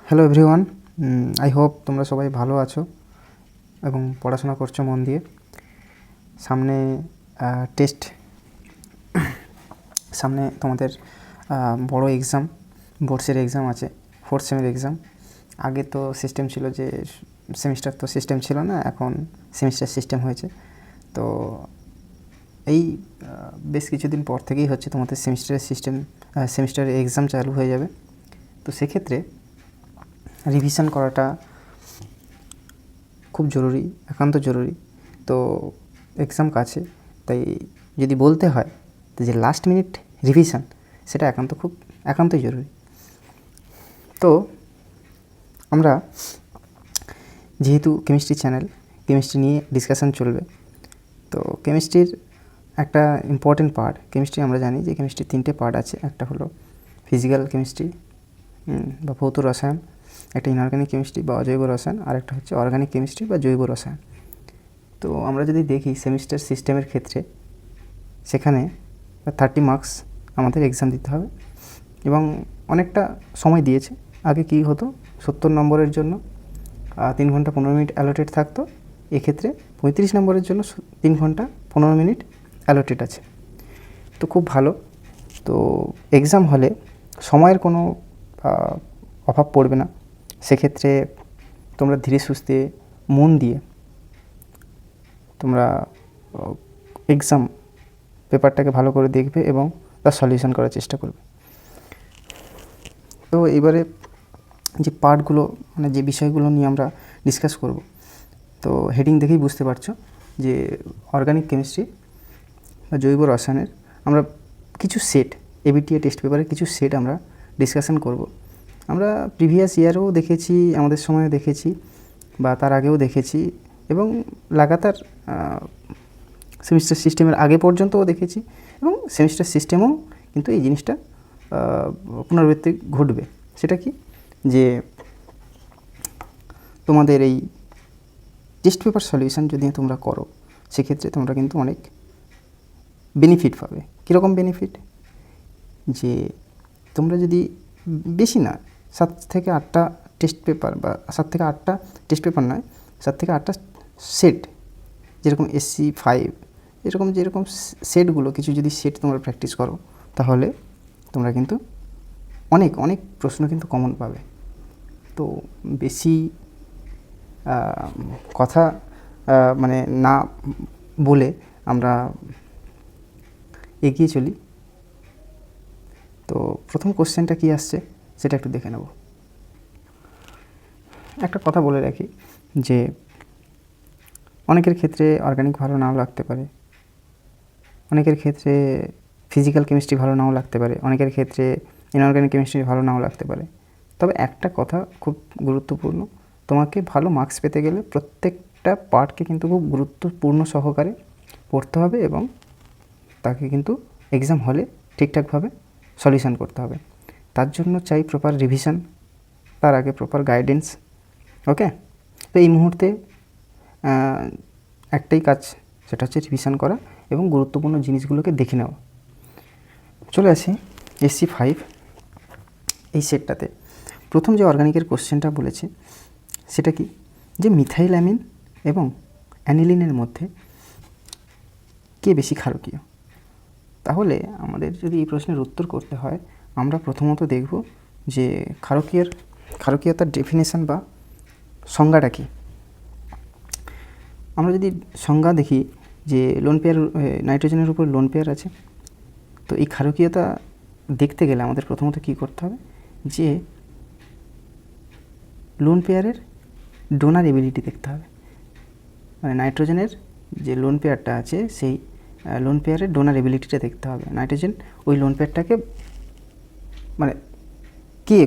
Hello everyone, I hope তোমরা সবাই ভালো আছো এবং পড়াশোনা করছো মন দিয়ে। সামনে টেস্ট, সামনে তোমাদের বড় এক্সাম, বোর্ডসের এক্সাম আছে, ফোর্থ সেমের এক্সাম। আগে তো সিস্টেম ছিল যে সেমিস্টার, তো সিস্টেম ছিল না, এখন সেমিস্টার সিস্টেম হয়েছে। তো এই বেশ কিছুদিন পর থেকেই হচ্ছে তোমাদের সেমিস্টারের সিস্টেম, সেমিস্টারের এক্সাম চালু হয়ে যাবে। তো সেক্ষেত্রে রিভিশন করাটা খুব জরুরি, একান্ত জরুরি। তো এক্সাম কাছে, তাই যদি বলতে হয় তো যে লাস্ট মিনিট রিভিশন, সেটা একান্তই জরুরি। তো আমরা যেহেতু কেমিস্ট্রি চ্যানেল, কেমিস্ট্রি নিয়ে ডিসকাশন চলবে, তো কেমিস্ট্রির একটা ইম্পর্টেন্ট পার্ট, কেমিস্ট্রি আমরা জানি যে কেমিস্ট্রির 3টে পার্ট আছে। একটা হলো ফিজিক্যাল কেমিস্ট্রি বা ভৌত রসায়ন, একটা ইনঅর্গানিক কেমিস্ট্রি বা অজৈব রসায়ন, আর একটা হচ্ছে অর্গানিক কেমিস্ট্রি বা জৈব রসায়ন। তো আমরা যদি দেখি সেমিস্টার সিস্টেমের ক্ষেত্রে, সেখানে 30 মার্কস আমাদের এক্সাম দিতে হবে এবং অনেকটা সময় দিয়েছে। আগে কী হতো, 70 নম্বরের জন্য 3 ঘন্টা 15 মিনিট অ্যালোটেড থাকতো। এক্ষেত্রে 35 নম্বরের জন্য 3 ঘন্টা 15 মিনিট অ্যালোটেড আছে। তো খুব ভালো। তো এক্সাম হলে সময়ের কোনো অভাব পড়বে না। সেক্ষেত্রে তোমরা ধীরে সুস্থে মন দিয়ে তোমরা এক্সাম পেপারটাকে ভালো করে দেখবে এবং তার সলিউশন করার চেষ্টা করবে। তো এবারে যে পার্টগুলো, মানে যে বিষয়গুলো নিয়ে আমরা ডিসকাস করব, তো হেডিং দেখেই বুঝতে পারছো যে অর্গানিক কেমিস্ট্রি বা জৈব রসায়নের আমরা কিছু সেট, এবিটিএ টেস্ট পেপারের কিছু সেট আমরা ডিসকাশন করব। আমরা প্রিভিয়াস ইয়ারেও দেখেছি, আমাদের সময়ে দেখেছি, বা তার আগেও দেখেছি, এবং লাগাতার সেমিস্টার সিস্টেমের আগে পর্যন্তও দেখেছি, এবং সেমিস্টার সিস্টেমেও কিন্তু এই জিনিসটা পুনরাবৃত্তি ঘটবে। সেটা কি, যে তোমাদের এই টেস্ট পেপার সলিউশন যদি তোমরা করো, সেক্ষেত্রে তোমরা কিন্তু অনেক বেনিফিট পাবে। কীরকম বেনিফিট, যে তোমরা যদি বেশি না, 7 থেকে 8টা টেস্ট পেপার, বা 7 থেকে 8টা টেস্ট পেপার নয়, 7 থেকে 8টা সেট, যেরকম SC5, যেরকম সেটগুলো, কিছু যদি সেট তোমরা প্র্যাকটিস করো, তাহলে তোমরা কিন্তু অনেক প্রশ্ন কিন্তু কমন পাবে। তো বেশি কথা মানে না বলে আমরা এগিয়ে চলি। তো প্রথম কোশ্চেনটা কী আসছে সেটা একটু দেখে নেব। একটা কথা বলে রাখি যে অনেকের ক্ষেত্রে অর্গানিক ভালো নাও লাগতে পারে, অনেকের ক্ষেত্রে ফিজিক্যাল কেমিস্ট্রি ভালো নাও লাগতে পারে, অনেকের ক্ষেত্রে ইনঅর্গানিক কেমিস্ট্রি ভালো নাও লাগতে পারে। তবে একটা কথা খুব গুরুত্বপূর্ণ, তোমাকে ভালো মার্কস পেতে গেলে প্রত্যেকটা পার্টকে কিন্তু খুব গুরুত্বপূর্ণ সহকারে পড়তে হবে এবং তাকে কিন্তু এক্সাম হলে ঠিকঠাকভাবে সলিউশন করতে হবে। তার জন্য চাই প্রপার রিভিশন, তার আগে প্রপার গাইডেন্স। ওকে, তো এই মুহূর্তে একটাই কাজ, সেটা হচ্ছে রিভিশন করা এবং গুরুত্বপূর্ণ জিনিসগুলোকে দেখে নেওয়া। চলে আসি SC5 এই সেটটাতে। প্রথম যে অর্গানিকের কোশ্চেনটা বলেছে সেটা কি, যে মিথাইল অ্যামিন এবং অ্যানিলিনের মধ্যে কে বেশি ক্ষারকীয়। তাহলে আমাদের যদি এই প্রশ্নের উত্তর করতে হয়, আমরা প্রথমত দেখব যে ক্ষারকীয়তার ডেফিনেশন বা সংজ্ঞাটা কী। আমরা যদি সংজ্ঞা দেখি, যে লোন পেয়ার, নাইট্রোজেনের উপর লোন পেয়ার আছে। তো এই ক্ষারকীয়তা দেখতে গেলে আমাদের প্রথমত কী করতে হবে, যে লোন পেয়ারের ডোনার এবিলিটি দেখতে হবে। মানে নাইট্রোজেনের যে লোন পেয়ারটা আছে, সেই লোন পেয়ারের ডোনার এবিলিটিটা দেখতে হবে। নাইট্রোজেন ওই লোন পেয়ারটাকে, মানে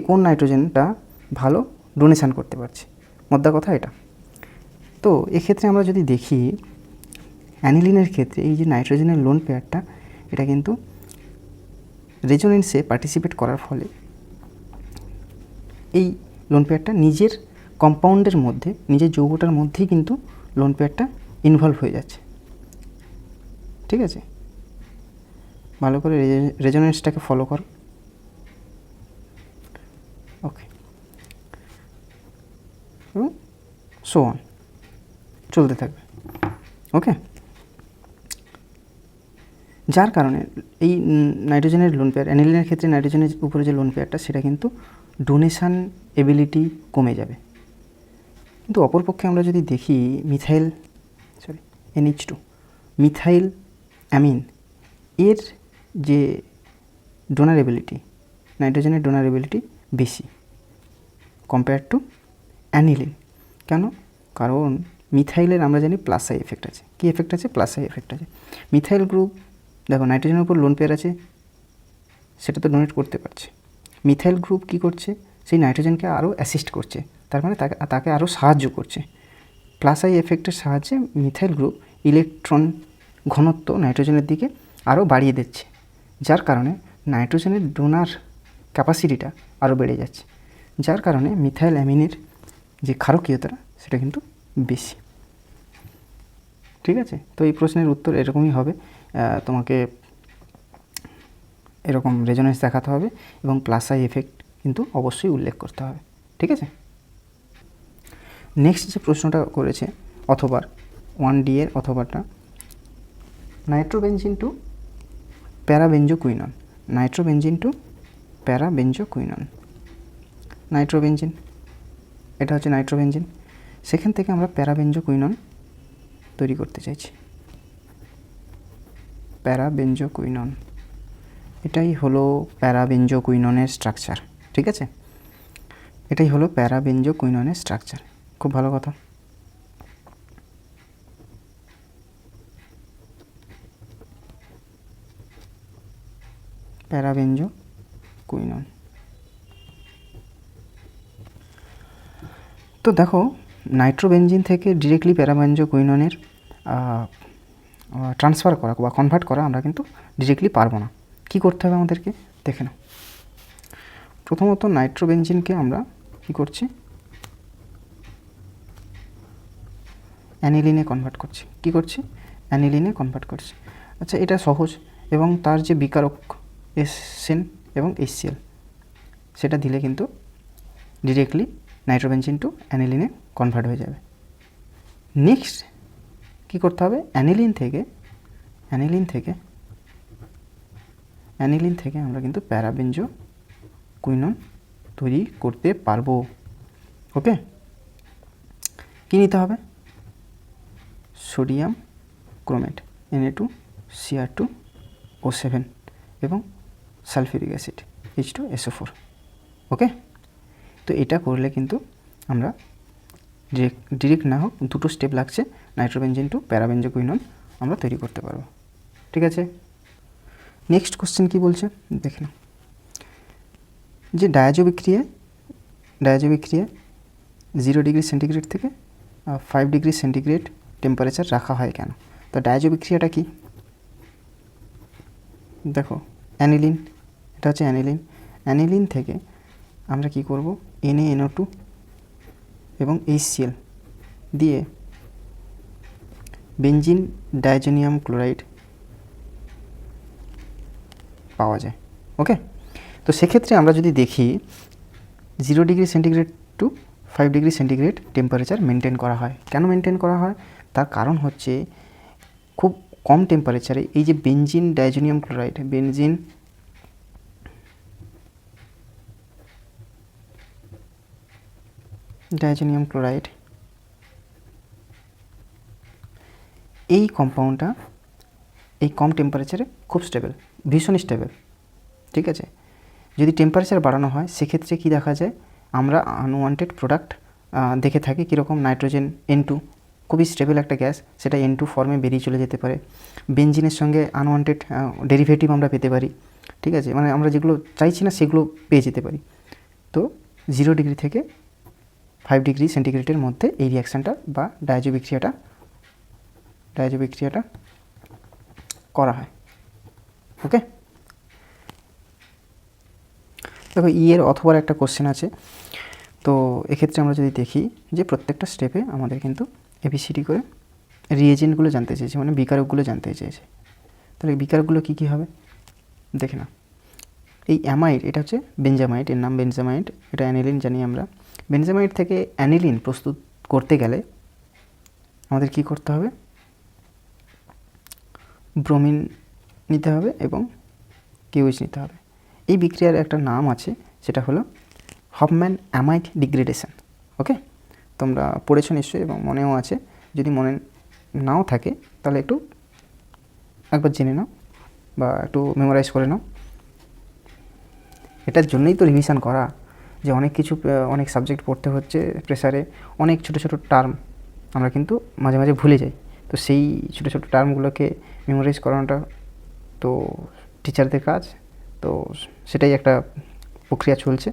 কোন নাইট্রোজেনটা ভালো ডোনেশান করতে পারছে, মোদ্দা কথা এটা। তো এক্ষেত্রে আমরা যদি দেখি অ্যানিলিনের ক্ষেত্রে, এই যে নাইট্রোজেনের লোন পেয়ারটা, এটা কিন্তু রেজোনেন্সে পার্টিসিপেট করার ফলে এই লোন পেয়ারটা নিজের কম্পাউন্ডের মধ্যে, নিজের যৌগটার মধ্যেই কিন্তু লোন পেয়ারটা ইনভলভ হয়ে যাচ্ছে। ঠিক আছে, ভালো করে রেজোনেন্সটাকে ফলো করো। ওকে, এবং সো অন চলতে থাকবে। ওকে, যার কারণে এই নাইট্রোজেনের লোন পেয়ার, অ্যানিলিনের ক্ষেত্রে নাইট্রোজেনের উপরে যে লোন পেয়ারটা সেটা কিন্তু ডোনেশন এবিলিটি কমে যাবে। কিন্তু অপরপক্ষে আমরা যদি দেখি NH2 মিথাইল অ্যামিন এর যে ডোনার এবিলিটি, নাইট্রোজেনের ডোনার এবিলিটি বেশি কম্পেয়ার টু অ্যানিলিন। কেন? কারণ মিথাইলের আমরা জানি প্লাস আই এফেক্ট আছে। কী এফেক্ট আছে? প্লাস আই এফেক্ট আছে। মিথাইল গ্রুপ দেখো নাইট্রোজেনের উপর লোন পেয়ার আছে, সেটা তো ডোনেট করতে পারছে। মিথাইল গ্রুপ কী করছে? সেই নাইট্রোজেনকে আরও অ্যাসিস্ট করছে, তার মানে তাকে আরও সাহায্য করছে। প্লাস আই এফেক্টের সাহায্যে মিথাইল গ্রুপ ইলেকট্রন ঘনত্ব নাইট্রোজেনের দিকে আরও বাড়িয়ে দিচ্ছে, যার কারণে নাইট্রোজেনের ডোনার ক্যাপাসিটিটা আরও বেড়ে যাচ্ছে, যার কারণে মিথাইল অ্যামিনের যে ক্ষারকীয়তাটা সেটা কিন্তু বেশি। ঠিক আছে, তো এই প্রশ্নের উত্তর এরকমই হবে। তোমাকে এরকম রেজোনেন্স দেখাতে হবে এবং প্লাস আই এফেক্ট কিন্তু অবশ্যই উল্লেখ করতে হবে। ঠিক আছে, নেক্সট যে প্রশ্নটা করেছে অথবা 1D এর অথবাটা, nitrobenzene to parabenzoquinone, nitrobenzene to parabenzoquinone. Nitrobenzene, এটা হচ্ছে নাইট্রোবেনজিন, সেখান থেকে আমরা প্যারাবেনজোকুইনন তৈরি করতে চাইছি। প্যারাবেনজোকুইনন, এটাই হলো প্যারাবেনজোকুইননের স্ট্রাকচার। ঠিক আছে, এটাই হলো প্যারাবেনজোকুইননের স্ট্রাকচার। খুব ভালো কথা। প্যারাবেনজোকুইনন। তো দেখো নাইট্রোবেনজিন থেকে ডিরেক্টলি প্যারাবেনজোকুইননের ট্রান্সফার করা বা কনভার্ট করা আমরা কিন্তু ডিরেক্টলি পারবো না। কী করতে হবে আমাদেরকে দেখে নাও। প্রথমত নাইট্রোবেনজিনকে আমরা কী করছি? অ্যানিলিনে কনভার্ট করছি। কী করছি? অ্যানিলিনে কনভার্ট করছি। আচ্ছা, এটা সহজ, এবং তার যে বিকারক SN এবং HCl সেটা দিলে কিন্তু ডিরেক্টলি নাইট্রোবেনজিন টু অ্যানিলিনে কনভার্ট হয়ে যাবে। নেক্সট কী করতে হবে? অ্যানিলিন থেকে আমরা কিন্তু প্যারাবেনজোকুইনন তৈরি করতে পারবো। ওকে, কী নিতে হবে? সোডিয়াম ক্রোমেট Na2Cr2O7 এবং সালফিউরিক অ্যাসিড H2SO4। ওকে, তো এটা করলে কিন্তু আমরা ডিরেক্ট না হোক, দুটো স্টেপ লাগছে, নাইট্রোবেনজিন টু প্যারাবেনজোকুইনন আমরা তৈরি করতে পারবো। ঠিক আছে, নেক্সট কোশ্চেন কী বলছে দেখে নাও। যে ডায়াজো বিক্রিয়ায় 0 ডিগ্রি সেন্টিগ্রেড থেকে 5 ডিগ্রি সেন্টিগ্রেড টেম্পারেচার রাখা হয় কেন? তো ডায়াজো বিক্রিয়াটা কি? দেখো অ্যানিলিন, এটা হচ্ছে অ্যানিলিন থেকে আমরা কি করব? NaNO2 এবং HCl দিয়ে বেনজিন ডাইজোনিয়াম ক্লোরাইড পাওয়া যায়। ওকে, তো সেক্ষেত্রে আমরা যদি দেখি 0 degree centigrade two 5 degree centigrade temperature maintain করা হয়। কেন মেনটেন করা হয়? তার কারণ হচ্ছে খুব কম টেম্পারেচারে এই যে বেনজিন ডাইজোনিয়াম ক্লোরাইড, এই কম্পাউন্ডটা এই কম টেম্পারেচারে খুব স্টেবল, ভীষণ স্টেবল। ঠিক আছে, যদি টেম্পারেচার বাড়ানো হয় সেক্ষেত্রে কি দেখা যায়? আমরা আনওয়ান্টেড প্রোডাক্ট দেখে থাকি। কীরকম? নাইট্রোজেন N2 খুবই স্টেবল একটা গ্যাস, সেটা N2 ফর্মে বেরিয়ে চলে যেতে পারে। বেনজিনের সঙ্গে আনওয়ান্টেড ডেরিভেটিভ আমরা পেতে পারি। ঠিক আছে, মানে আমরা যেগুলো চাইছি না সেগুলো পেয়ে যেতে পারি। তো 0 ডিগ্রি থেকে 5 ডিগ্রি সেন্টিগ্রেডের মধ্যে এই রিয়াকশানটা বা ডায়াজো বিক্রিয়াটা করা হয়। ওকে, দেখো এর অথবা একটা কোশ্চেন আছে। তো এক্ষেত্রে আমরা যদি দেখি যে প্রত্যেকটা স্টেপে আমাদের কিন্তু ABCD করে রিয়েজেন্টগুলো জানতে চেয়েছে, মানে বিকারকগুলো জানতে চেয়েছে। তাহলে বিকারকগুলো কী কী হবে দেখে না। এই অ্যামাইড, এটা হচ্ছে বেনজামাইড, এর নাম বেনজামাইড, এটা অ্যানিলিন জানি আমরা। বেনজামাইড থেকে অ্যানিলিন প্রস্তুত করতে গেলে আমাদের কি করতে হবে? ব্রোমিন নিতে হবে এবং কিউএইচ নিতে হবে। এই বিক্রিয়ার একটা নাম আছে, সেটা হলো হফম্যান অ্যামাইড ডিগ্রেডেশন। ওকে, তোমরা পড়েছো নিশ্চয়ই এবং মনেও আছে। যদি মনে নাও থাকে তাহলে একটু একবার জেনে নাও বা একটু মেমোরাইজ করে নাও। এটার জন্যই তো রিভিশন করা, যে অনেক কিছু অনেক সাবজেক্ট পড়তে হচ্ছে প্রেসারে, অনেক ছোটো ছোটো টার্ম আমরা কিন্তু মাঝে মাঝে ভুলে যাই। তো সেই ছোটো ছোটো টার্মগুলোকে মেমোরাইজ করানোটা তো টিচারদের কাজ, তো সেটাই একটা প্রক্রিয়া চলছে।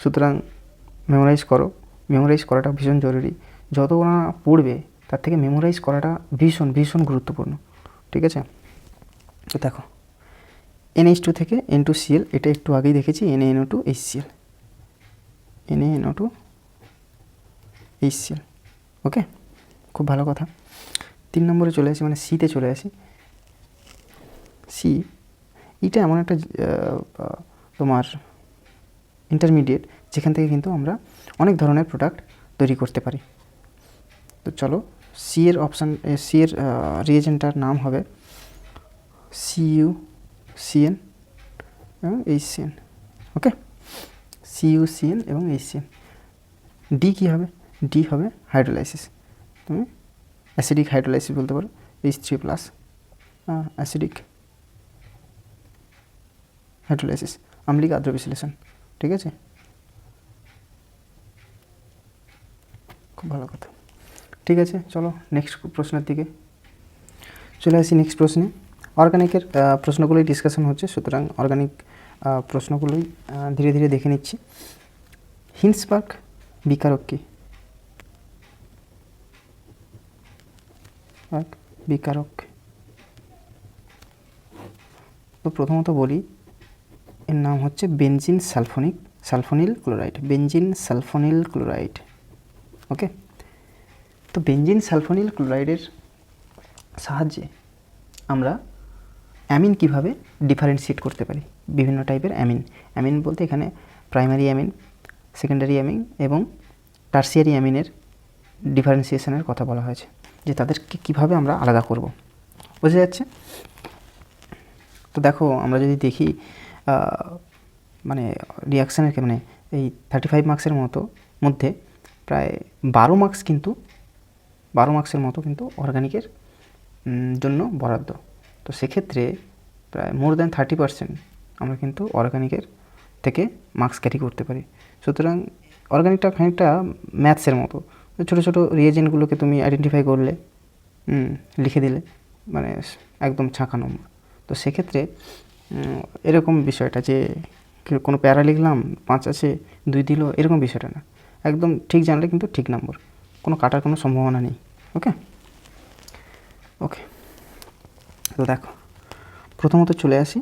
সুতরাং মেমোরাইজ করো, মেমোরাইজ করাটা ভীষণ জরুরি। যত না পড়বে তার থেকে মেমোরাইজ করাটা ভীষণ ভীষণ গুরুত্বপূর্ণ, ঠিক আছে? তো দেখো, NH2 থেকে N2Cl, এটা একটু আগেই দেখেছি, NaNO2 HCl, NaNO2 HCl। ওকে, খুব ভালো কথা। 3 নম্বরে চলে আসি, মানে সিতে চলে আসি। সি, এটা এমন একটা তোমার ইন্টারমিডিয়েট, যেখান থেকে কিন্তু আমরা অনেক ধরনের প্রোডাক্ট তৈরি করতে পারি। তো চলো, সি এর অপশান, সি এর রিয়েজেন্টটার নাম হবে CuCN এবং HCN। ওকে, CuCN এবং HCN। ডি কী হবে? ডি হবে হাইড্রোলাইসিস। তুমি অ্যাসিডিক হাইড্রোলাইসিস বলতে পারো, H3+, অ্যাসিডিক হাইড্রোলাইসিস, আম্লিক আদ্র বিশ্লেষণ, ঠিক আছে? খুব ভালো কথা। ঠিক আছে, চলো নেক্সট প্রশ্নের দিকে চলে আসি। নেক্সট প্রশ্নে অর্গানিকের প্রশ্নগুলোই ডিসকাশন হচ্ছে, সুতরাং অর্গানিক প্রশ্নগুলোই ধীরে ধীরে দেখে নিচ্ছি। হিন্সবার্গ বিকারক কি? বিকারক, তো প্রথমত বলি এর নাম হচ্ছে বেনজিন সালফোনিল ক্লোরাইড, বেনজিন সালফোনিল ক্লোরাইড। ওকে, তো বেনজিন সালফোনিল ক্লোরাইডের সাহায্যে আমরা অ্যামিন কিভাবে ডিফারেন্সিয়েট করতে পারি, বিভিন্ন টাইপের অ্যামিন। অ্যামিন বলতে এখানে প্রাইমারি অ্যামিন, সেকেন্ডারি অ্যামিন এবং টার্সিয়ারি অ্যামিনের ডিফারেন্সিয়েশনের কথা বলা হয়েছে, যে তাদেরকে কিভাবে আমরা আলাদা করব। বোঝা যাচ্ছে? তো দেখো, আমরা যদি দেখি মানে রিয়াকশানের, মানে এই 35 মার্কসের মধ্যে প্রায় 12 মার্কসের মতো কিন্তু অর্গানিকের জন্য বরাদ্দ। তো সেক্ষেত্রে প্রায় মোর দ্যান 30% আমরা কিন্তু অর্গানিকের থেকে মার্কস ক্যারি করতে পারি। সুতরাং অর্গানিকটা খানিকটা ম্যাথসের মতো, ছোটো ছোটো রিয়েজেন্টগুলোকে তুমি আইডেন্টিফাই করলে, লিখে দিলে, মানে একদম ছাঁকা নম্বর। তো সেক্ষেত্রে এরকম বিষয়টা যে কোনো প্যারা লিখলাম 5 আছে 2 দিল, এরকম বিষয়টা না। একদম ঠিক জানলে কিন্তু ঠিক নম্বর, কোনো কাটার কোনো সম্ভাবনা নেই। ওকে ওকে, তো দেখো, প্রথমত চলে আসি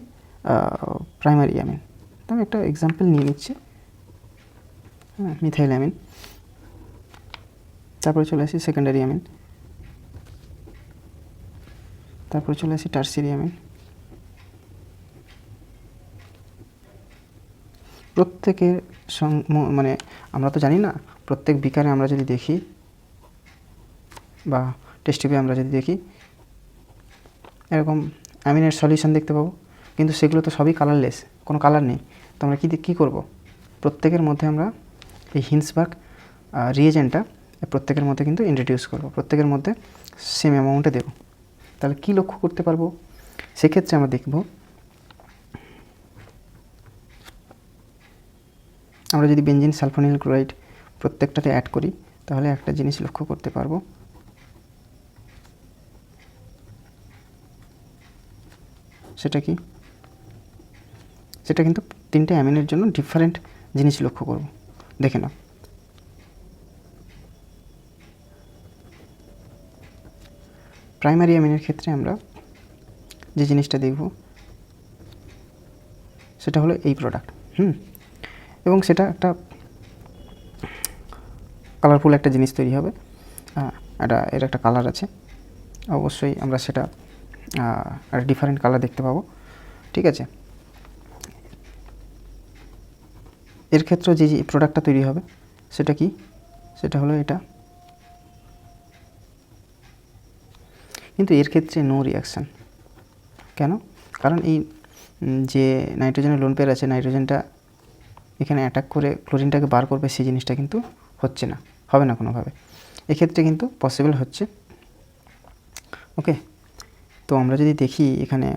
প্রাইমারি অ্যামিন। তো আমি একটা এক্সাম্পল নিয়ে নিচ্ছি, মিথাইল অ্যামিন। তারপরে চলে আসি সেকেন্ডারি অ্যামিন, তারপরে চলে আসি টার্সিয়ারি অ্যামিন। প্রত্যেকের মানে আমরা তো জানি না, প্রত্যেক বিকারে আমরা যদি দেখি বা টেস্ট টিউবে আমরা যদি দেখি, এরকম অ্যামিনের সলিউশন দেখতে পাবো, কিন্তু সেগুলো তো সবই কালারলেস, কোনো কালার নেই। তো আমরা কী করব? প্রত্যেকের মধ্যে আমরা এই হিন্সবার্গ রিয়েজেন্টটা প্রত্যেকের মধ্যে কিন্তু ইন্ট্রোডিউস করব, প্রত্যেকের মধ্যে সেম অ্যামাউন্টে দেব। তাহলে কী লক্ষ্য করতে পারবো? সেক্ষেত্রে আমরা দেখব, আমরা যদি বেনজিন সালফোনিল ক্লোরাইড প্রত্যেকটাতে অ্যাড করি, তাহলে একটা জিনিস লক্ষ্য করতে পারবো, সেটা কি? সেটা কিন্তু 3টে অ্যামিনের জন্য ডিফারেন্ট জিনিস লক্ষ্য করব। দেখে নাও, প্রাইমারি অ্যামিনের ক্ষেত্রে আমরা যে জিনিসটা দেখব সেটা হলো এই প্রোডাক্ট, এবং সেটা একটা কালারফুল একটা জিনিস তৈরি হবে। এর একটা কালার আছে, অবশ্যই আমরা সেটা একটা ডিফারেন্ট কালার দেখতে পাবো, ঠিক আছে? এর ক্ষেত্রে যে প্রোডাক্টটা তৈরি হবে সেটা কি, সেটা হলো এটা। কিন্তু এর ক্ষেত্রে নো রিয়াকশান। কেন? কারণ এই যে নাইট্রোজেনের লোন পেয়ার আছে, নাইট্রোজেনটা এখানে অ্যাটাক করে ক্লোরিনটাকে বার করবে, সেই জিনিসটা কিন্তু হচ্ছে না, হবে না কোনোভাবে। এক্ষেত্রে কিন্তু পসিবল হচ্ছে। ওকে, তো আমরা যদি দেখি এখানে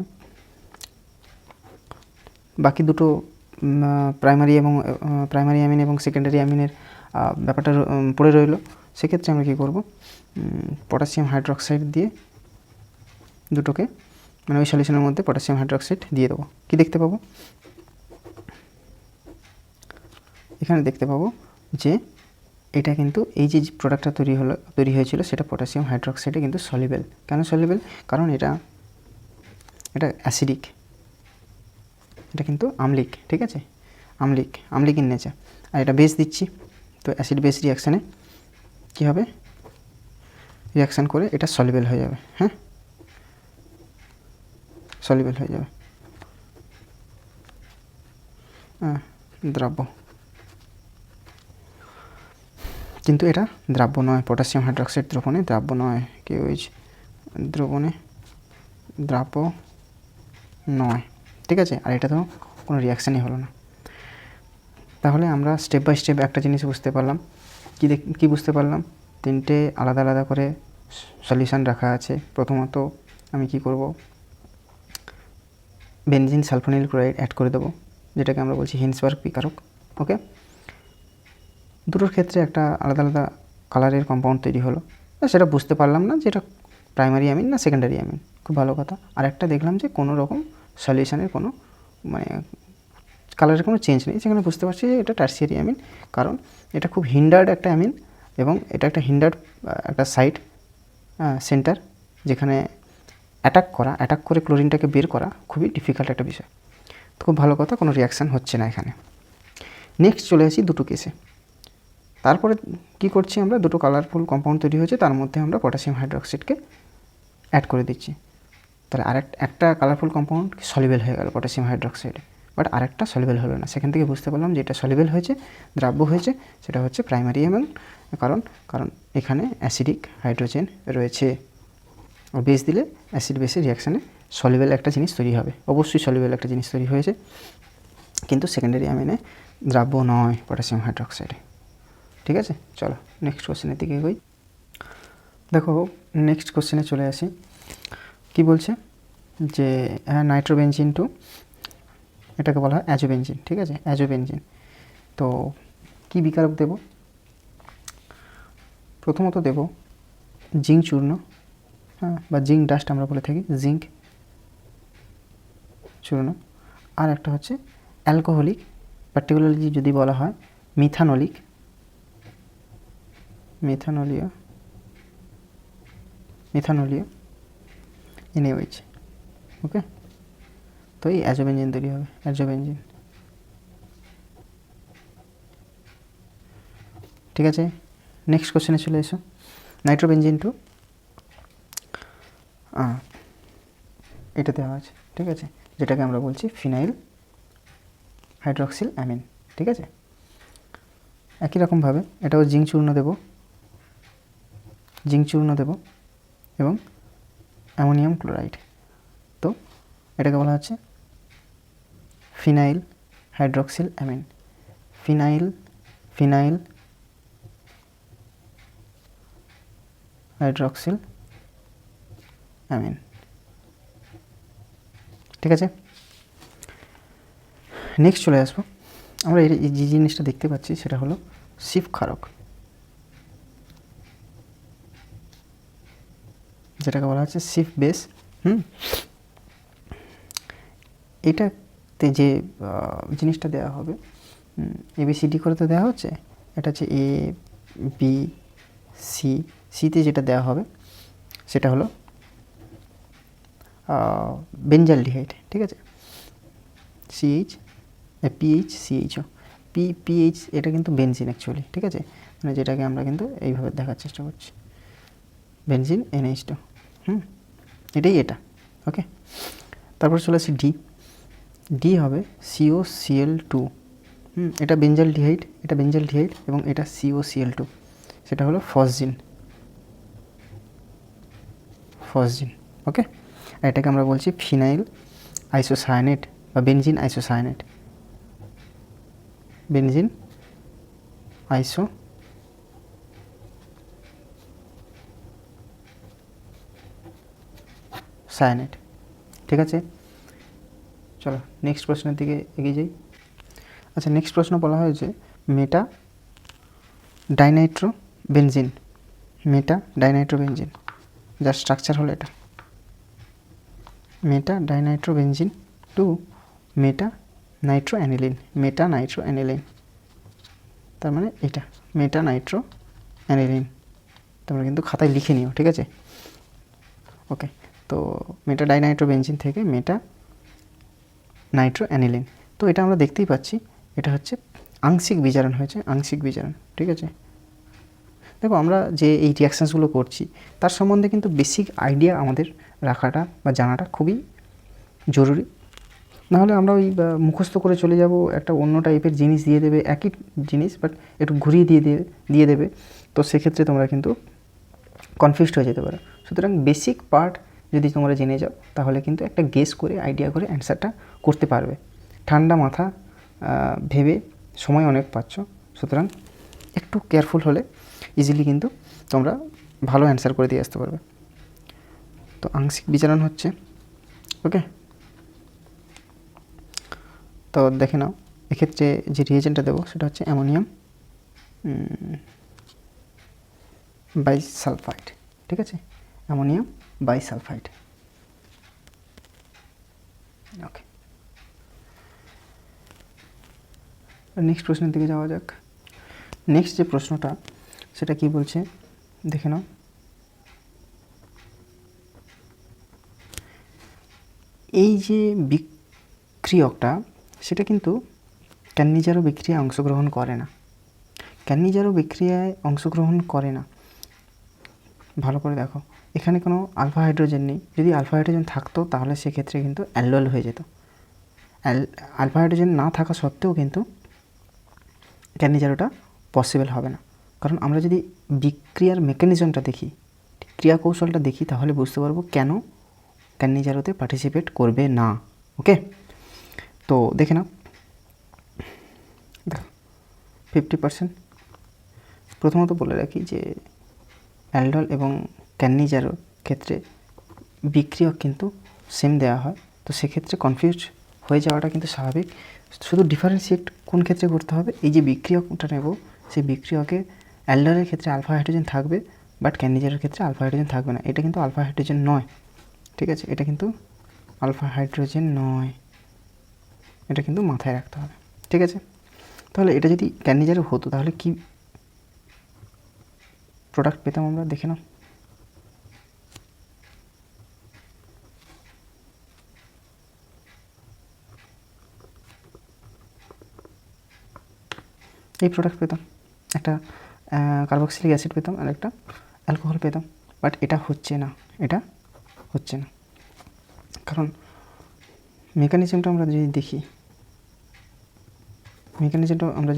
বাকি দুটো প্রাইমারি অ্যামিন এবং সেকেন্ডারি অ্যামিনের ব্যাপারটা পড়ে রইল। সেক্ষেত্রে আমরা কী করব, পটাশিয়াম হাইড্রোক্সাইড দিয়ে দুটোকে, মানে ওই সলিউশনের মধ্যে পটাশিয়াম হাইড্রোক্সাইড দিয়ে দেবো। কী দেখতে পাবো, এখানে দেখতে পাবো যে এটা কিন্তু এই যে প্রোডাক্টটা তৈরি হয়েছিল সেটা পটাশিয়াম হাইড্রোক্সাইডে কিন্তু সলিবেল। কেন সলিবেল? কারণ এটা অ্যাসিডিক, এটা কিন্তু আম্লিক, ঠিক আছে, আম্লিক ইন নেচার। আর এটা বেস দিচ্ছি, তো অ্যাসিড বেস রিয়াকশানে কী হবে, রিয়াকশান করে এটা সলিবেল হয়ে যাবে। হ্যাঁ, সলিবেল হয়ে যাবে, দ্রাব্য। কিন্তু এটা দ্রাব্য নয়, পটাশিয়াম হাইড্রোক্সাইড দ্রবণে দ্রাব্য নয়, KOH দ্রবণে দ্রাব্য নয়, ঠিক আছে। আর এটা তো কোনো রিয়াকশানই হলো না। তাহলে আমরা স্টেপ বাই স্টেপ একটা জিনিস বুঝতে পারলাম। কী বুঝতে পারলাম, তিনটে আলাদা আলাদা করে সলিউশান রাখা আছে। প্রথমত আমি কি করব, বেনজিন সালফোনিল ক্লোরাইড অ্যাড করে দেবো, যেটাকে আমরা বলছি হিন্সবার্গ বিকারক। ওকে, দুটোর ক্ষেত্রে একটা আলাদা আলাদা কালারের কম্পাউন্ড তৈরি হলো, সেটা বুঝতে পারলাম না যে এটা প্রাইমারি অ্যামিন না সেকেন্ডারি অ্যামিন, খুব ভালো কথা। আর একটা দেখলাম যে কোনো রকম সলিউশানের কোনো মানে কালারের কোনো চেঞ্জ নেই, সেখানে বুঝতে পারছি যে এটা টার্সিয়ারি অ্যামিন, কারণ এটা খুব হিন্ডার্ড একটা অ্যামিন এবং এটা একটা হিন্ডার্ড একটা সাইট সেন্টার, যেখানে অ্যাটাক করে ক্লোরিনটাকে বের করা খুবই ডিফিকাল্ট একটা বিষয়। তো খুব ভালো কথা, কোনো রিয়াকশান হচ্ছে না এখানে। নেক্সট চলে আসি দুটো কেসে। তারপরে কি করছি আমরা, দুটো কালারফুল কম্পাউন্ড তৈরি হয়েছে, তার মধ্যে আমরা পটাশিয়াম হাইড্রোক্সাইডকে অ্যাড করে দিচ্ছি। তাহলে একটা কালারফুল কম্পাউন্ড সলিবেল হয়ে গেল পটাশিয়াম হাইড্রোক্সাইডে, বাট আরেকটা সলিবেল হলো না। সেখান থেকে বুঝতে পারলাম যে এটা সলিবেল হয়েছে, দ্রাব্য হয়েছে, সেটা হচ্ছে প্রাইমারি অ্যামিন। কারণ এখানে অ্যাসিডিক হাইড্রোজেন রয়েছে, বেস দিলে অ্যাসিড বেসের রিয়াকশানে সলিবেল একটা জিনিস তৈরি হবে, অবশ্যই সলিবেল একটা জিনিস তৈরি হয়েছে, কিন্তু সেকেন্ডারি অ্যামিনে দ্রাব্য নয় পটাশিয়াম হাইড্রোক্সাইডে। ঠিক আছে, চলো নেক্সট কোশ্চেনের দিকে এগোই। দেখো নেক্সট কোশ্চেনে চলে আসি। কি বলছে যে নাইট্রোবেনজিন টু, এটাকে বলা হয় অ্যাজোবেনজিন, ঠিক আছে, অ্যাজোবেনজিন। তো কি বিকারক দেব, প্রথমত দেব জিঙ্ক চূর্ণ, হ্যাঁ, বা জিঙ্ক ডাস্ট আমরা বলে থাকি, জিঙ্ক চূর্ণ। আর একটা হচ্ছে অ্যালকোহলিক, পার্টিকুলারলি যদি বলা হয় মিথানোলীয় NaOH। ওকে, তো এই অ্যাজোবেনজিন তৈরি হবে, অ্যাজোবেনজিন। ঠিক আছে, নেক্সট কোশ্চেনে চলে এসো। নাইট্রোবেনজিন টু, এটা দেওয়া আছে, ঠিক আছে, যেটাকে আমরা বলছি ফিনাইল হাইড্রক্সিল অ্যামিন। ঠিক আছে, একই রকমভাবে এটাও জিঙ্ক চূর্ণ দেব এবং অ্যামোনিয়াম ক্লোরাইড। তো এটাকে বলা হচ্ছে phenyl hydroxyl amine, phenyl hydroxyl amine. ঠিক আছে, নেক্সট চলে আসবো আমরা। এই যে জিনিসটা দেখতে পাচ্ছি সেটা হলো সিফ ক্ষারক, যেটাকে বলা হচ্ছে সিফ বেস। এটাতে যে জিনিসটা দেওয়া হবে, ABCD করে তো দেওয়া হচ্ছে, এটা হচ্ছে সিতে যেটা দেওয়া হবে সেটা হলো বেঞ্জালডিহাইড। ঠিক আছে, PHCHO, PH এটা কিন্তু বেনজিন অ্যাকচুয়ালি। ঠিক আছে, মানে যেটাকে আমরা কিন্তু এইভাবে দেখার চেষ্টা করছি, বেনজিন NH2। এটাই এটা। ওকে, তারপর চলে আসি ডি হবে COCl2, এটা বেঞ্জালডিহাইড, এটা বেঞ্জালডিহাইড এবং এটা COCl2, সেটা হলো ফসজিন। ওকে, আর এটাকে আমরা বলছি ফিনাইল আইসোসায়ানেট বা বেনজিন আইসোসায়ানেট। Benzene isocyanate. ঠিক আছে, চলো নেক্সট প্রশ্নের দিকে এগিয়ে যাই। আচ্ছা, নেক্সট প্রশ্ন বলা হয়েছে মেটা ডাইনাইট্রোবেনজিন। মেটা ডাইনাইট্রোবেনজিন যার স্ট্রাকচার হলো এটা, মেটা ডাইনাইট্রোবেনজিন টু মেটা নাইট্রোঅ্যানিলিন। মেটা নাইট্রোঅ্যানিলিন, তার মানে এটা মেটা নাইট্রোঅ্যানিলিন। তোমরা কিন্তু খাতায় লিখে নিও, ঠিক আছে? ওকে, তো মেটা ডাইনাইট্রোবেনজিন থেকে মেটা নাইট্রোঅ্যানিলিন। তো এটা আমরা দেখতেই পাচ্ছি, এটা হচ্ছে আংশিক বিজারণ হয়েছে, আংশিক বিজারণ। ঠিক আছে, দেখো আমরা যে এই রিয়াকশানসগুলো করছি তার সম্বন্ধে কিন্তু বেসিক আইডিয়া আমাদের রাখাটা বা জানাটা খুবই জরুরি। নাহলে আমরা ওই মুখস্থ করে চলে যাব, একটা অন্য টাইপের জিনিস দিয়ে দেবে, একই জিনিস বাট একটু ঘুরিয়ে দিয়ে দেবে, তো সেক্ষেত্রে তোমরা কিন্তু কনফিউজড হয়ে যেতে পারো। সুতরাং বেসিক পার্ট যদি তোমরা জেনে যাও তাহলে কিন্তু একটা গেস করে আইডিয়া করে অ্যান্সারটা করতে পারবে। ঠান্ডা মাথা ভেবে সময় অনেক পাচ্ছ, সুতরাং একটু কেয়ারফুল হলে ইজিলি কিন্তু তোমরা ভালো অ্যান্সার করে দিয়ে আসতে পারবে। তো আংশিক বিজারণ হচ্ছে, ওকে, তো দেখে নাও এক্ষেত্রে যে রিয়েজেন্টটা দেবো সেটা হচ্ছে অ্যামোনিয়াম বাইসালফাইড। ঠিক আছে, অ্যামোনিয়াম বাইসালফাইড। ওকে, নেক্সট প্রশ্নের দিকে যাওয়া যাক। নেক্সট যে প্রশ্নটা সেটা কি বলছে দেখে নাও। এই যে বিক্রিয়কটা সেটা কিন্তু ক্যান্নিজারো বিক্রিয়ায় অংশগ্রহণ করে না। ক্যান্নিজারো বিক্রিয়ায় অংশগ্রহণ করে না, ভালো করে দেখো, এখানে কোনো আলফা হাইড্রোজেন নেই। যদি আলফা হাইড্রোজেন থাকতো তাহলে সেক্ষেত্রে কিন্তু অ্যালডোল হয়ে যেত। আলফা হাইড্রোজেন না থাকা সত্ত্বেও কিন্তু ক্যান্নিজারোটা পসিবল হবে না, কারণ আমরা যদি বিক্রিয়ার মেকানিজমটা দেখি, ক্রিয়া কৌশলটা দেখি, তাহলে বুঝতে পারবো কেন ক্যান্নিজারোতে পার্টিসিপেট করবে না। ওকে, তো দেখে নাও, দেখো 50%। প্রথমত বলে রাখি যে অ্যালডোল এবং ক্যান্নিজারোর ক্ষেত্রে বিক্রিয়ক কিন্তু সেম দেওয়া হয়, তো সেক্ষেত্রে কনফিউজ হয়ে যাওয়াটা কিন্তু স্বাভাবিক। শুধু ডিফারেন্সিয়েট কোন ক্ষেত্রে করতে হবে, এই যে বিক্রিয়কটা নেব সেই বিক্রিয়কে অ্যালডোলের ক্ষেত্রে আলফা হাইড্রোজেন থাকবে বাট ক্যান্নিজারের ক্ষেত্রে আলফা হাইড্রোজেন থাকবে না। এটা কিন্তু আলফা হাইড্রোজেন নয়, ঠিক আছে, এটা কিন্তু আলফা হাইড্রোজেন নয়, এটা কিন্তু মাথায় রাখতে হবে। ঠিক আছে, তাহলে এটা যদি ক্যান্নিজারে হতো তাহলে কি প্রোডাক্ট পেতাম আমরা, দেখে নাও। এই প্রোডাক্ট পেতাম, একটা কার্বক্সিলিক অ্যাসিড পেতাম আর একটা অ্যালকোহল পেতাম, বাট এটা হচ্ছে না, এটা হচ্ছে না, কারণ মেকানিজমটা আমরা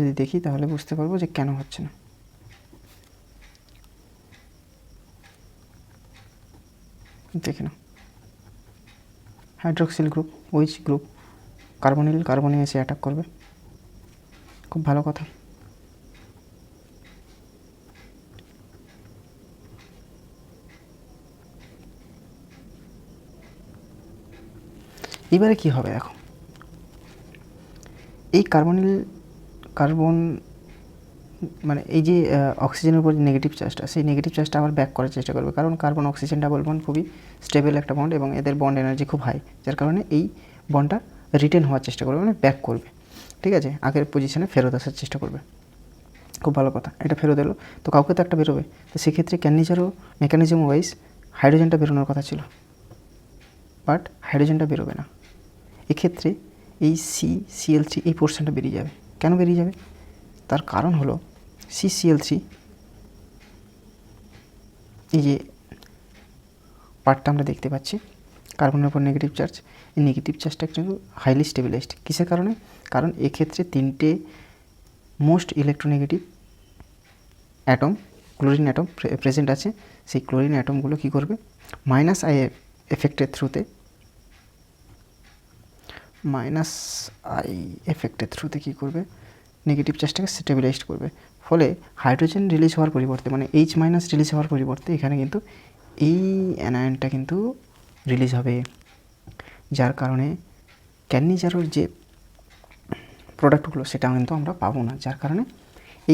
যদি দেখি তাহলে বুঝতে পারবো যে কেন হচ্ছে না। দেখে নাও, হাইড্রক্সিল গ্রুপ, ওইচ গ্রুপ, কার্বনে এসে অ্যাটাক করবে, খুব ভালো কথা। এবারে কি হবে দেখো, এই কার্বন মানে এই যে অক্সিজেনের উপর যে নেগেটিভ চার্জটা, সেই নেগেটিভ চার্জটা আবার ব্যাক করার চেষ্টা করবে, কারণ কার্বন অক্সিজেন ডাবল বন্ড খুবই স্টেবল একটা বন্ড এবং এদের বন্ড এনার্জি খুব হাই, যার কারণে এই বন্ডটা রিটেন হওয়ার চেষ্টা করবে, মানে ব্যাক করবে। ঠিক আছে, আগের পজিশনে ফেরত আসার চেষ্টা করবে, খুব ভালো কথা। এটা ফেরত এলো, তো কাউকে তো একটা বেরোবে, তো সেক্ষেত্রে ক্যান্নিজারও মেকানিজম ওয়াইজ হাইড্রোজেনটা বেরোনোর কথা ছিল, বাট হাইড্রোজেনটা বেরোবে না। এক্ষেত্রে এই CCl3 এই পোর্শনটা বেরিয়ে যাবে। কেন বেরিয়ে যাবে? তার কারণ হলো CCl3 এই যে পার্টটা আমরা দেখতে পাচ্ছি, কার্বনের উপর নেগেটিভ চার্জ, এই নেগেটিভ চার্জটা কিন্তু হাইলি স্টেবিলাইজড। কিসের কারণে? কারণ এক্ষেত্রে 3টে most electronegative atom, chlorine atom present আছে, সেই ক্লোরিন অ্যাটমগুলো কী করবে, মাইনাস আই এফেক্টের থ্রুতে কী করবে, নেগেটিভ চার্জটাকে স্টেবিলাইজ করবে। ফলে হাইড্রোজেন রিলিজ হওয়ার পরিবর্তে, মানে H মাইনাস রিলিজ হওয়ার পরিবর্তে এখানে কিন্তু এই অ্যানায়নটা কিন্তু রিলিজ হবে, যার কারণে ক্যাডনিজারোর যে প্রোডাক্টগুলো সেটা কিন্তু আমরা পাবো না, যার কারণে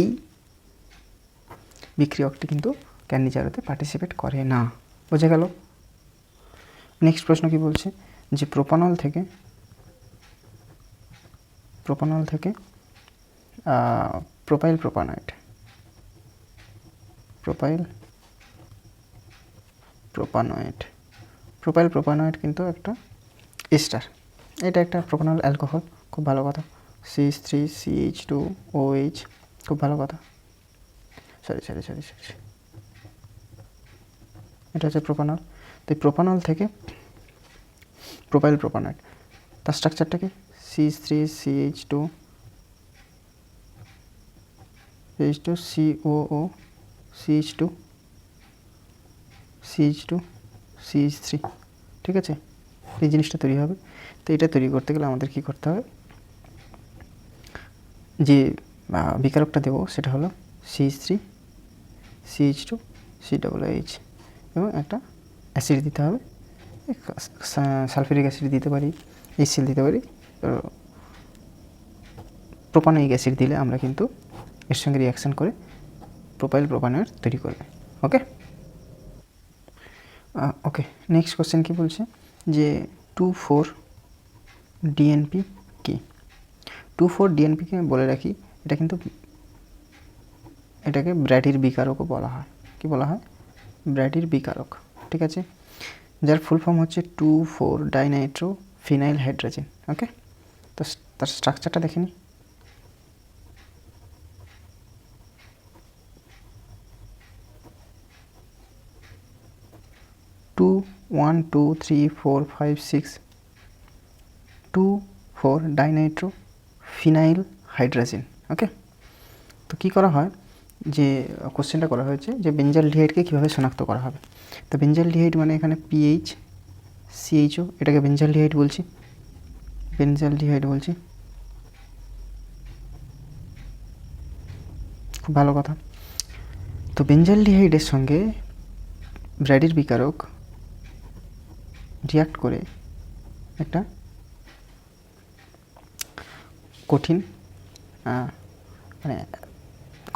এই বিক্রিয়কটি কিন্তু ক্যাডনিজারোতে পার্টিসিপেট করে না। বোঝা গেল? নেক্সট প্রশ্ন কি বলছে, যে প্রোপানল থেকে প্রোপাইল প্রোপানয়েড কিন্তু একটা এস্টার, এটা একটা প্রোপানল অ্যালকোহল, খুব ভালো কথা। CH3CH2OH, খুব ভালো কথা। সরি, এটা হচ্ছে প্রোপানল। তো এই প্রোপানল থেকে প্রোপাইল প্রোপানয়েড, তার স্ট্রাকচারটা কি, CH3CH2COO CH2CH3, ঠিক আছে, এই জিনিসটা তৈরি হবে। তো এটা তৈরি করতে গেলে আমাদের কী করতে হবে, যে বিকারকটা দেবো সেটা হলো CH3CH2COOH, এবং একটা অ্যাসিড দিতে হবে, সালফিউরিক অ্যাসিড দিতে পারি, HCl দিতে পারি। প্রোপানোয়িক অ্যাসিড দিলে আমরা কিন্তু এর সঙ্গে রিয়াকশান করে প্রোপাইল প্রোপানয়েড তৈরি করবে। ওকে, নেক্সট কোশ্চেন কী বলছে, যে 2,4-DNP কি? 2,4-DNP-কে বলে রাখি, এটা কিন্তু এটাকে ব্র্যাডির বিকারকও বলা হয়। কি বলা হয়? ব্র্যাডির বিকারক, ঠিক আছে, যার ফুল ফর্ম হচ্ছে 2,4-ডাইনাইট্রোফিনাইল হাইড্রোজেন। ওকে, তো তার স্ট্রাকচারটা দেখে নিই। Two 1 2 3 4 5 6 2,4-ডাইনাইট্রোফিনাইল hydrogen. ওকে, তো কী করা হয়, যে কোশ্চেনটা করা হয়েছে যে বেঞ্জালডিহাইডকে কীভাবে শনাক্ত করা হবে। তো বেঞ্জালডিহাইড মানে এখানে PH CHO, এটাকে বেঞ্জালডিহাইড বলছি, খুব ভালো কথা। তো বেঞ্জালডিহাইডের সঙ্গে ব্র্যাডির বিকারক রিয়াক্ট করে একটা কঠিন মানে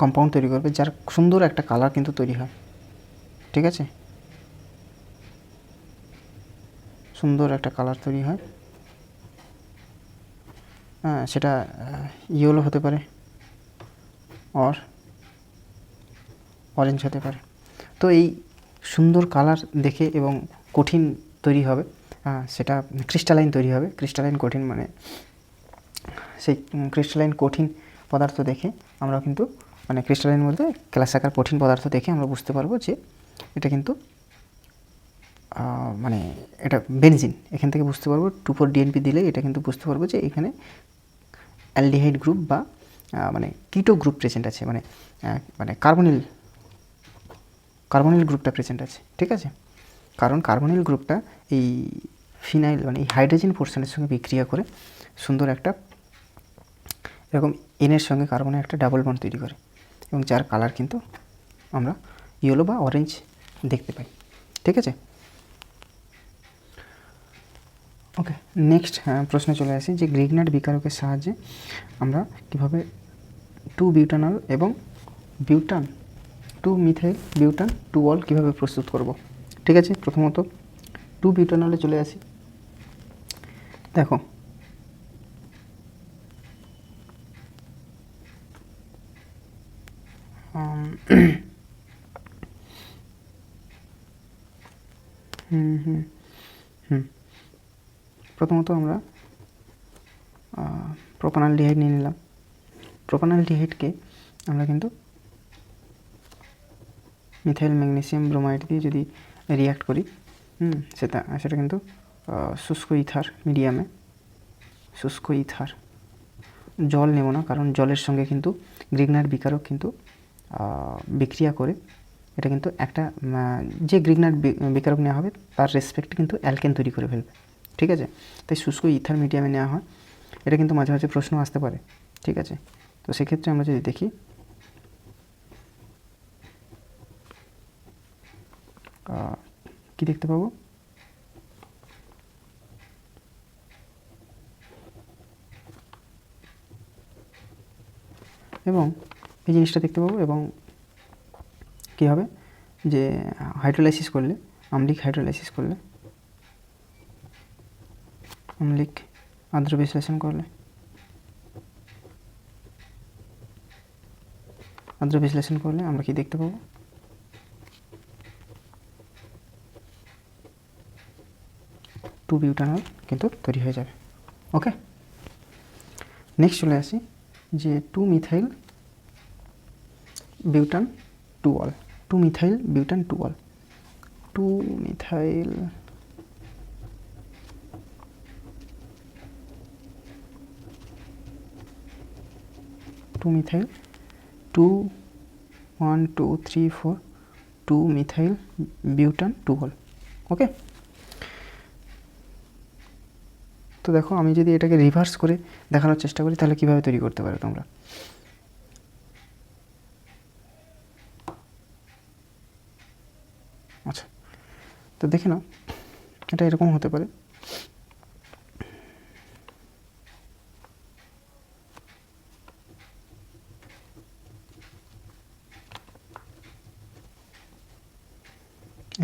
কম্পাউন্ড তৈরি করবে, যার সুন্দর একটা কালার কিন্তু তৈরি হয়, ঠিক আছে, সুন্দর একটা কালার তৈরি হয়। সেটা ইয়েলো হতে পারে, অরেঞ্জ হতে পারে। তো এই সুন্দর কালার দেখে এবং কঠিন তৈরি হবে, সেটা ক্রিস্টালাইন তৈরি হবে। ক্রিস্টালাইন কঠিন মানে সেই ক্রিস্টালাইন কঠিন পদার্থ দেখে আমরা কিন্তু, মানে ক্রিস্টালাইন বলতে ক্লাসাকার কঠিন পদার্থ দেখে আমরা বুঝতে পারবো যে এটা কিন্তু মানে এটা বেনজিন। এখান থেকে বুঝতে পারবো 2,4-DNP দিলে এটা কিন্তু বুঝতে পারবো যে এখানে অ্যালডিহাইড গ্রুপ বা মানে কিটো গ্রুপ প্রেজেন্ট আছে, মানে কার্বনিল গ্রুপটা প্রেজেন্ট আছে, ঠিক আছে। কারণ কার্বনিল গ্রুপটা এই ফিনাইল মানে এই হাইড্রোজেন পোর্শনের সঙ্গে বিক্রিয়া করে সুন্দর একটা এরকম এনের সঙ্গে কার্বনের একটা ডাবল বন্ড তৈরি করে, এবং যার কালার কিন্তু আমরা ইয়েলো বা অরেঞ্জ দেখতে পাই, ঠিক আছে। ওকে, নেক্সট প্রশ্নে চলে আসি, যে গ্রিগনাট বিকারকের সাহায্যে আমরা কীভাবে 2-বিউটানল এবং 2-মিথাইল বিউটান 2-অল কীভাবে প্রস্তুত করব, ঠিক আছে। প্রথমত 2-বিউটানলে চলে আসি। দেখো, প্রথমত আমরা প্রোপানালডিহাইড নিয়ে নিলাম। প্রোপানালডিহাইডকে আমরা কিন্তু মিথাইল ম্যাগনেসিয়াম ব্রোমাইড দিয়ে যদি রিয়াক্ট করি, সেটা কিন্তু শুষ্ক ইথার মিডিয়ামে, শুষ্ক ইথার জল নেব না, কারণ জলের সঙ্গে কিন্তু গ্রিগনার বিকারক কিন্তু বিক্রিয়া করে এটা কিন্তু একটা যে গ্রিগনার বিকারক নেওয়া হবে তার রেসপেক্টে কিন্তু অ্যালকেন তৈরি করে ফেলবে, ঠিক আছে। তাই শুষ্ক ইথার মিডিয়ামে নেওয়া হয়। এটা কিন্তু মাঝে মাঝে প্রশ্ন আসতে পারে, ঠিক আছে। তো সেক্ষেত্রে আমরা যদি দেখি কি দেখতে পাবো, এবং এই জিনিসটা দেখতে পাবো, এবং কী হবে যে হাইড্রোলাইসিস করলে, আম্লিক হাইড্রোলাইসিস করলে, আম্লিক আর্দ্র বিশ্লেষণ করলে, আর্দ্র বিশ্লেষণ করলে আমরা কি দেখতে পাবো, 2-বিউটানল কিন্তু তৈরি হয়ে যাবে। ওকে, নেক্সট চলে আসি যে 2-মিথাইল বিউটান 2-অল, 2-মিথাইল বিউটান 2-অল, 2-মিথাইল মিথাইল 2 1 2 3 4 2-মিথাইল বিউটান 2-অল। ওকে, তো দেখো আমি যদি এটাকে রিভার্স করে দেখানোর চেষ্টা করি তাহলে কীভাবে তৈরি করতে পারো তোমরা। আচ্ছা, তো দেখে নাও, এটা এরকম হতে পারে,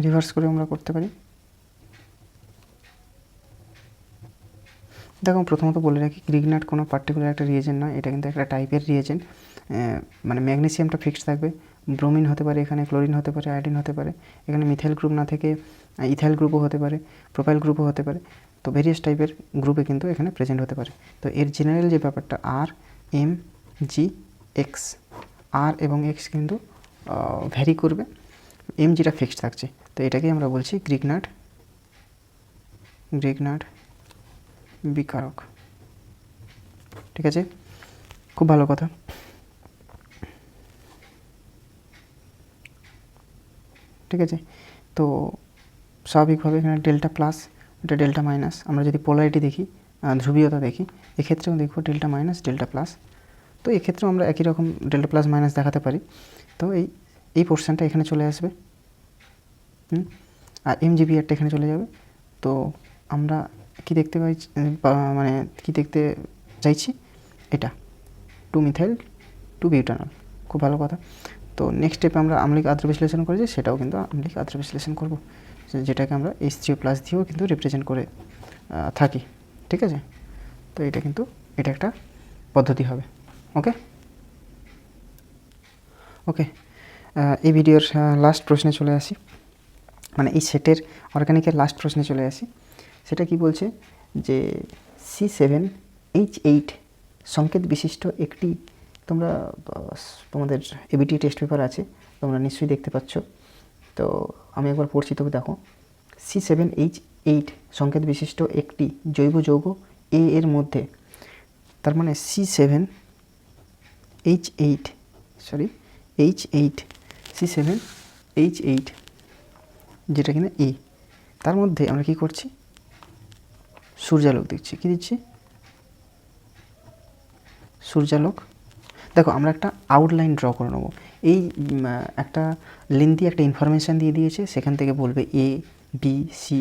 রিভার্স করে আমরা করতে পারি। দেখো প্রথমত বলে রাখি, গ্রিগনাট কোনো পার্টিকুলার একটা রিয়েজেন্ট নয়, এটা কিন্তু একটা টাইপের রিয়েজেন্ট। মানে ম্যাগনেসিয়ামটা ফিক্সড থাকবে, ব্রোমিন হতে পারে, এখানে ক্লোরিন হতে পারে, আয়োডিন হতে পারে, এখানে মিথাইল গ্রুপ না থেকে ইথাইল গ্রুপও হতে পারে, প্রোপাইল গ্রুপও হতে পারে। তো ভেরিয়াস টাইপের গ্রুপে কিন্তু এখানে প্রেজেন্ট হতে পারে। তো এর জেনারেল যে ব্যাপারটা আর এম জি এক্স, আর এবং এক্স কিন্তু ভ্যারি করবে, এম জিটা ফিক্সড থাকছে। তো এটাকেই আমরা বলছি গ্রিগনাট বিকারক, ঠিক আছে, খুব ভালো কথা। ঠিক আছে, তো স্বাভাবিকভাবে এখানে ডেল্টা প্লাস, এটা ডেল্টা মাইনাস। আমরা যদি পোলারিটি দেখি, ধ্রুবীয়তা দেখি, এক্ষেত্রেও দেখব ডেল্টা মাইনাস ডেল্টা প্লাস। তো এক্ষেত্রেও আমরা একই রকম ডেল্টা প্লাস মাইনাস দেখাতে পারি। তো এই পোর্শনটা এখানে চলে আসবে, আর এমজিবিআরটা এখানে চলে যাবে। তো আমরা কি দেখতে পাই, মানে কি দেখতে চাইছি, এটা 2-মিথাইল 2-বিউটানল, খুব ভালো কথা। তো নেক্সট স্টেপে আমরা আম্লিক আদ্র বিশ্লেষণ করেছি, সেটাও কিন্তু আম্লিক আদ্র বিশ্লেষণ করব, যেটাকে আমরা H3+ দিয়েও কিন্তু রিপ্রেজেন্ট করে থাকি, ঠিক আছে। তো এটা কিন্তু এটা একটা পদ্ধতি হবে। ওকে ওকে, এই ভিডিওর লাস্ট প্রশ্নে চলে আসি, মানে এই সেটের অর্গানিকের লাস্ট প্রশ্নে চলে আসি। সেটা কি বলছে যে C7H8 সংকেত বিশিষ্ট একটি, তোমরা তোমাদের এবিটি টেস্ট পেপার আছে, তোমরা নিশ্চয়ই দেখতে পাচ্ছ। তো আমি একবার পড়ছি, তবে দেখো, C7H8 সংকেত বিশিষ্ট একটি জৈব যৌগ এ এর মধ্যে, তার মানে C7H8 যেটা কিনা এ, তার মধ্যে আমরা কি করছি, সূর্যালোক দিচ্ছি। কি দিচ্ছি? সূর্যালোক। দেখো আমরা একটা আউটলাইন ড্র করে নেবো। এই একটা লেন্থি একটা ইনফরমেশান দিয়ে দিয়েছে, সেখান থেকে বলবে এ বি সি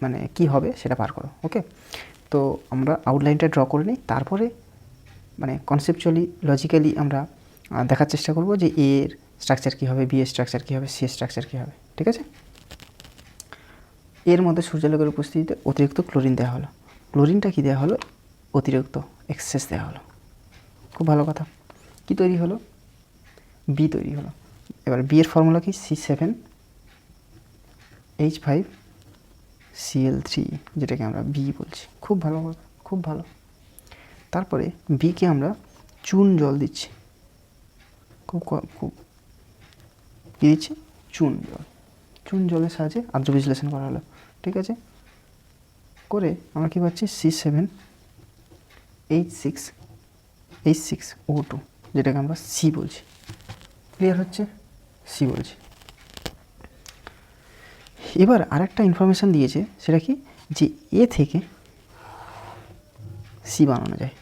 মানে কি হবে সেটা পার করো। ওকে, তো আমরা আউটলাইনটা ড্র করে নিই, তারপরে মানে কনসেপচুয়ালি লজিক্যালি আমরা দেখার চেষ্টা করব যে এ এর স্ট্রাকচার কী হবে, বি এর স্ট্রাকচার কী হবে, সি এর স্ট্রাকচার কী হবে, ঠিক আছে। এর মধ্যে সূর্যালোকের উপস্থিতিতে অতিরিক্ত ক্লোরিন দেওয়া হলো। ক্লোরিনটা কী দেওয়া হলো? অতিরিক্ত এক্সেস দেওয়া হলো। খুব ভালো কথা। কি তৈরি হলো? বি তৈরি হলো। এবার বি এর ফর্মুলা কি? C7H5Cl3, যেটাকে আমরা বি বলছি। খুব ভালো কথা, খুব ভালো। তারপরে বিকে আমরা চুন জল দিচ্ছি। খুব কী দিচ্ছি? চুন জল। চুন জলের সাহায্যে আর্দ্র বিশ্লেষণ করা হলো, ঠিক আছে। করে আমরা কী পাচ্ছি? H6O2, যেটাকে আমরা সি বলছি। ক্লিয়ার হচ্ছে? সি বলছি। এবার আরেকটা ইনফরমেশান দিয়েছে, সেটা কি, যে এ থেকে সি বানানো যায়।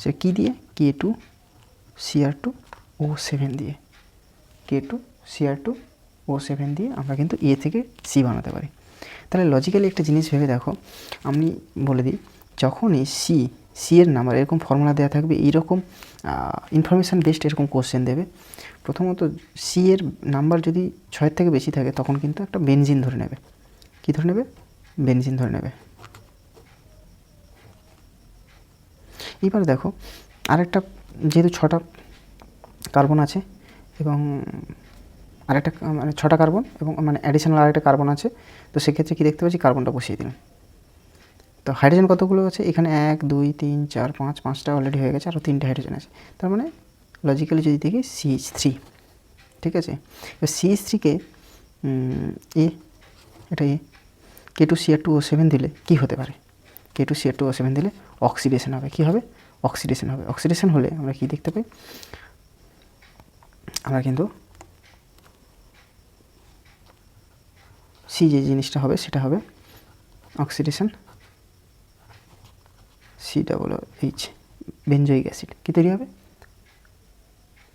সেটা কী দিয়ে? K2Cr2O7 দিয়ে। K2Cr2O7 দিয়ে আমরা কিন্তু এ থেকে সি বানাতে পারি। তাহলে লজিক্যালি একটা জিনিস ভেবে দেখো, আমি বলে দিই, যখনই সি এর নাম্বার এরকম ফর্মুলা দেওয়া থাকবে, এইরকম ইনফরমেশান বেসড এরকম কোশ্চেন দেবে, প্রথমত সি এর নাম্বার যদি 6 থেকে বেশি থাকে তখন কিন্তু একটা বেনজিন ধরে নেবে। কী ধরে নেবে? বেনজিন ধরে নেবে। এবার দেখো আরেকটা, যেহেতু 6টা কার্বন আছে এবং আরেকটা মানে 6টা কার্বন এবং মানে অ্যাডিশনাল আরেকটা কার্বন আছে, তো সেক্ষেত্রে কী দেখতে পাচ্ছি, কার্বনটা বসিয়ে দিলাম। তো হাইড্রোজেন কতগুলো আছে এখানে? 1 2 3 4 5, 5টা অলরেডি হয়ে গেছে, আরও 3টে হাইড্রোজেন আছে। তার মানে লজিক্যালি যদি দেখি CH3, ঠিক আছে। এবার CH3কে এটা K2Cr2O7 দিলে কী হতে পারে? K2Cr2O7 দিলে অক্সিডেশন হবে। কী হবে? অক্সিডেশন হবে। অক্সিডেশন হলে আমরা কী দেখতে পাই? আমরা কিন্তু সি যে জিনিসটা হবে সেটা হবে অক্সিডেশন COOH, বেনজোইক অ্যাসিড। কী তৈরি হবে?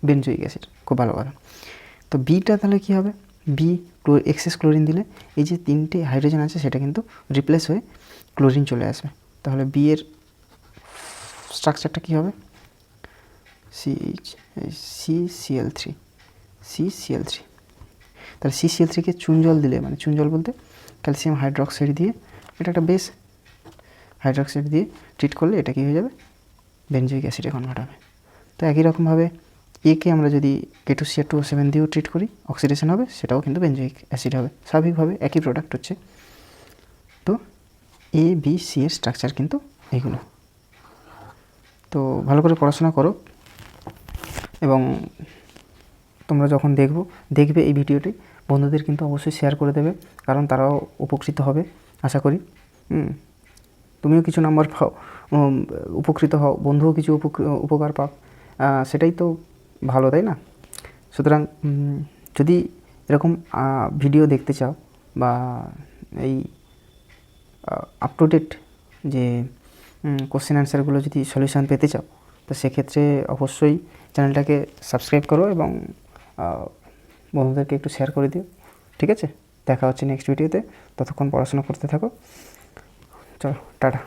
Benzoic acid. খুব ভালো কথা। তো বিটা তাহলে কী হবে? বি এক্সেস ক্লোরিন দিলে এই যে 3টে হাইড্রোজেন আছে সেটা কিন্তু রিপ্লেস হয়ে ক্লোরিন চলে আসবে। তাহলে বি এর স্ট্রাকচারটা কী হবে? CCl3। তাহলে CCl3কে চুন জল দিলে, মানে চুন জল বলতে ক্যালসিয়াম হাইড্রক্সাইড দিয়ে, এটা একটা বেস, হাইড্রক্সাইড দিয়ে ট্রিট করলে এটা কী হয়ে যাবে? বেনজোইক অ্যাসিডে কনভার্ট হবে। তো একই রকমভাবে একে আমরা যদি K2Cr2O7 দিয়েও ট্রিট করি, অক্সিডেশন হবে, সেটাও কিন্তু বেনজোইক অ্যাসিড হবে। স্বাভাবিকভাবে একই প্রোডাক্ট হচ্ছে। তো ABC এর স্ট্রাকচার কিন্তু এইগুলো। তো ভালো করে পড়াশোনা করো এবং তোমরা যখন দেখবে এই ভিডিওটি, বন্ধুদের কিন্তু অবশ্যই শেয়ার করে দেবে, কারণ তারাও উপকৃত হবে আশা করি। তুমিও কিছু নাম্বার পাও, উপকৃত হও, বন্ধুও কিছু উপকার পাও, সেটাই তো ভালো, তাই না? সুতরাং যদি এরকম ভিডিও দেখতে চাও বা এই আপ টু ডেট যে কোশ্চেন অ্যান্সারগুলো যদি সলিউশন পেতে চাও, তো সেক্ষেত্রে অবশ্যই চ্যানেলটাকে সাবস্ক্রাইব করো এবং বন্ধুদেরকে একটু শেয়ার করে দিও। ঠিক আছে? দেখা হচ্ছে নেক্সট ভিডিওতে। ততক্ষণ পড়াশোনা করতে থাকো। চলো, টাটা।